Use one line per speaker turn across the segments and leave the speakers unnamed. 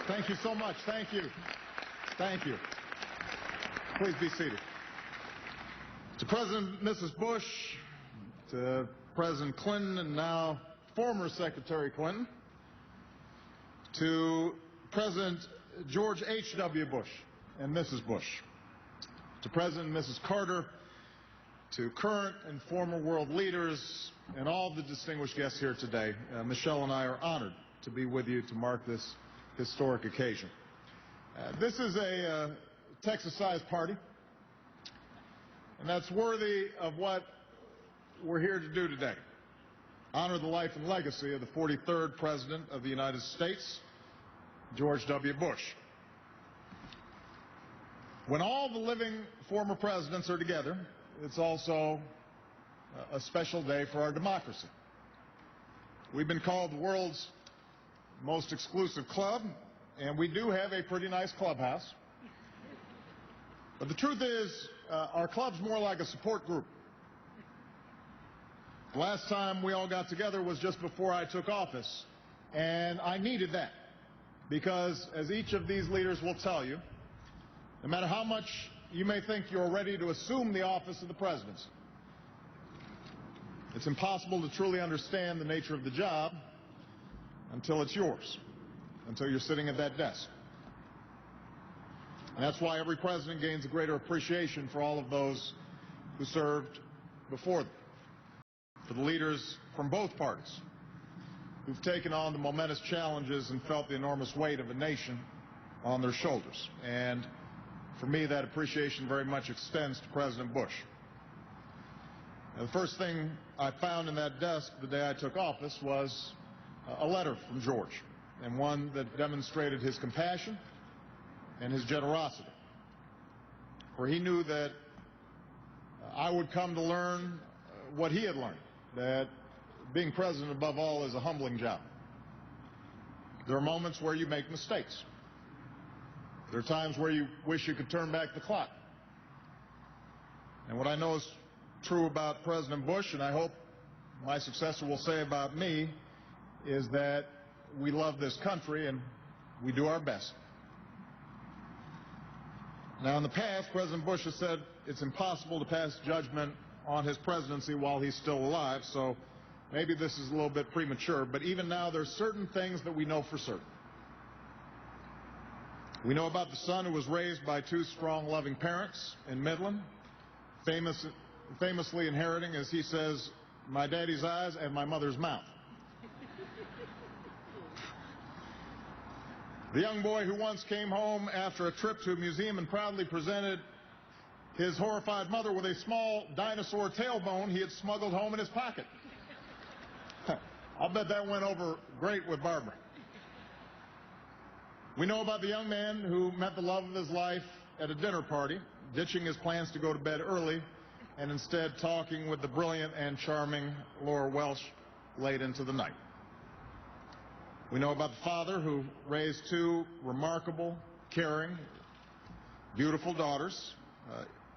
Thank you so much. Thank you. Thank you. Please be seated. To President and Mrs. Bush, to President Clinton, and now former Secretary Clinton, to President George H.W. Bush and Mrs. Bush, to President and Mrs. Carter, to current and former world leaders, and all the distinguished guests here today, Michelle and I are honored to be with you to mark this historic occasion. This is a Texas-sized party, and that's worthy of what we're here to do today. Honor the life and legacy of the 43rd President of the United States, George W. Bush. When all the living former presidents are together, it's also a special day for our democracy. We've been called the world's most exclusive club, and we do have a pretty nice clubhouse. But the truth is, our club's more like a support group. The last time we all got together was just before I took office, and I needed that because, as each of these leaders will tell you, no matter how much you may think you're ready to assume the office of the presidency, it's impossible to truly understand the nature of the job until it's yours, until you're sitting at that desk. And that's why every president gains a greater appreciation for all of those who served before them, for the leaders from both parties who've taken on the momentous challenges and felt the enormous weight of a nation on their shoulders. And for me, that appreciation very much extends to President Bush. Now, the first thing I found in that desk the day I took office was a letter from George, and one that demonstrated his compassion and his generosity, where he knew that I would come to learn what he had learned, that being president above all is a humbling job. There are moments where you make mistakes. There are times where you wish you could turn back the clock. And what I know is true about President Bush, and I hope my successor will say about me, is that we love this country and we do our best. Now, in the past, President Bush has said it's impossible to pass judgment on his presidency while he's still alive, so maybe this is a little bit premature, but even now there's certain things that we know for certain. We know about the son who was raised by two strong, loving parents in Midland, famously inheriting, as he says, my daddy's eyes and my mother's mouth. The young boy who once came home after a trip to a museum and proudly presented his horrified mother with a small dinosaur tailbone he had smuggled home in his pocket. I'll bet that went over great with Barbara. We know about the young man who met the love of his life at a dinner party, ditching his plans to go to bed early and instead talking with the brilliant and charming Laura Welsh late into the night. We know about the father who raised two remarkable, caring, beautiful daughters,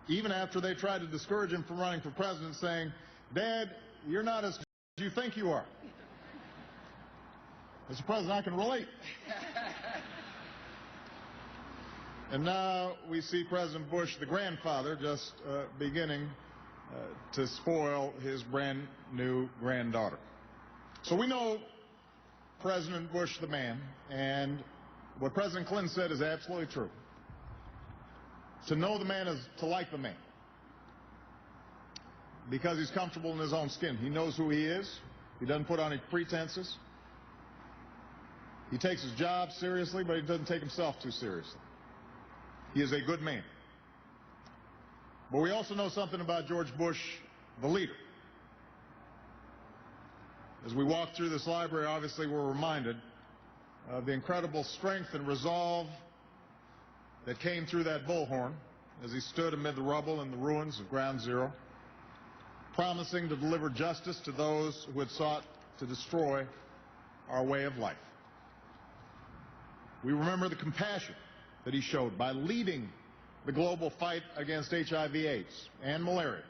even after they tried to discourage him from running for president, saying, Dad, you're not as you think you are. Mr. President, I can relate. And now we see President Bush, the grandfather, just beginning to spoil his brand new granddaughter. So we know President Bush the man, and what President Clinton said is absolutely true. To know the man is to like the man, because he's comfortable in his own skin. He knows who he is. He doesn't put on any pretenses. He takes his job seriously, but he doesn't take himself too seriously. He is a good man. But we also know something about George Bush, the leader. As we walk through this library, obviously we're reminded of the incredible strength and resolve that came through that bullhorn as he stood amid the rubble and the ruins of Ground Zero, promising to deliver justice to those who had sought to destroy our way of life. We remember the compassion that he showed by leading the global fight against HIV/AIDS and malaria,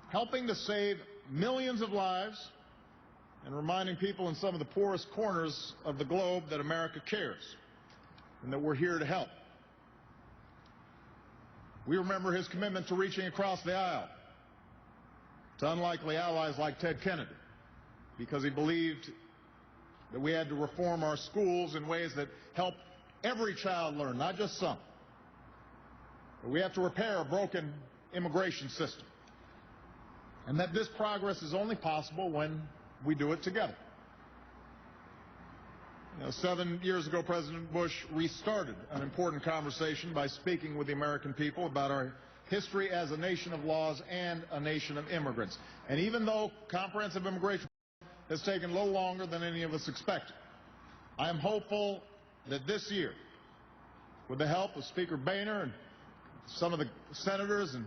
helping to save millions of lives and reminding people in some of the poorest corners of the globe that America cares and that we're here to help. We remember his commitment to reaching across the aisle to unlikely allies like Ted Kennedy, because he believed that we had to reform our schools in ways that help every child learn, not just some. But we have to repair a broken immigration system, and that this progress is only possible when we do it together. 7 years ago, President Bush restarted an important conversation by speaking with the American people about our history as a nation of laws and a nation of immigrants. And even though comprehensive immigration has taken a little longer than any of us expected, I am hopeful that this year, with the help of Speaker Boehner and some of the senators and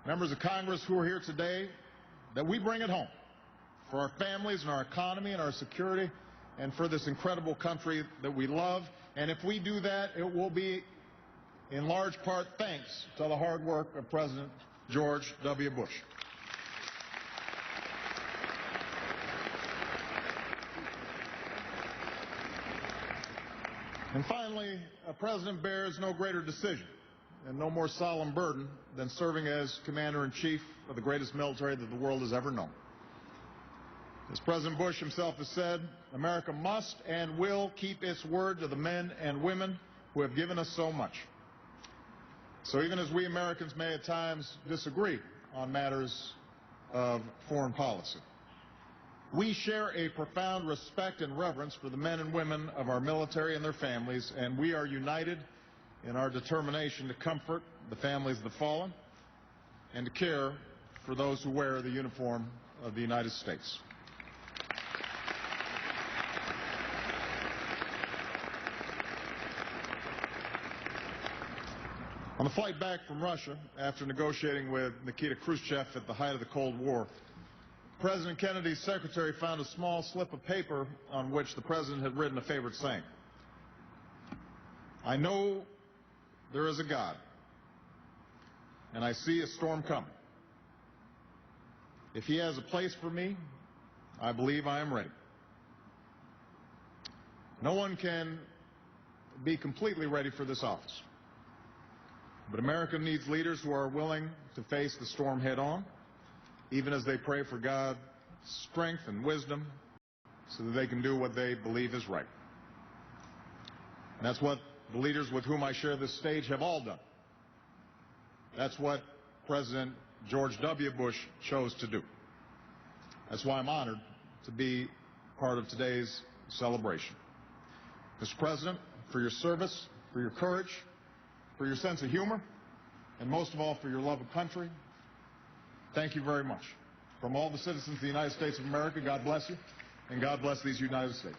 members of Congress who are here today, that we bring it home for our families and our economy and our security and for this incredible country that we love. And if we do that, it will be in large part thanks to the hard work of President George W. Bush. And finally, a president bears no greater decision and no more solemn burden than serving as Commander-in-Chief of the greatest military that the world has ever known. As President Bush himself has said, America must and will keep its word to the men and women who have given us so much. So even as we Americans may at times disagree on matters of foreign policy, we share a profound respect and reverence for the men and women of our military and their families, and we are united in our determination to comfort the families of the fallen and to care for those who wear the uniform of the United States. On the flight back from Russia, after negotiating with Nikita Khrushchev at the height of the Cold War, President Kennedy's secretary found a small slip of paper on which the president had written a favorite saying. "I know there is a God, and I see a storm coming. If he has a place for me, I believe I am ready." No one can be completely ready for this office, but America needs leaders who are willing to face the storm head on, even as they pray for God's strength and wisdom so that they can do what they believe is right. And that's what the leaders with whom I share this stage have all done. That's what President George W. Bush chose to do. That's why I'm honored to be part of today's celebration. Mr. President, for your service, for your courage, for your sense of humor, and most of all for your love of country, thank you very much. From all the citizens of the United States of America, God bless you, and God bless these United States.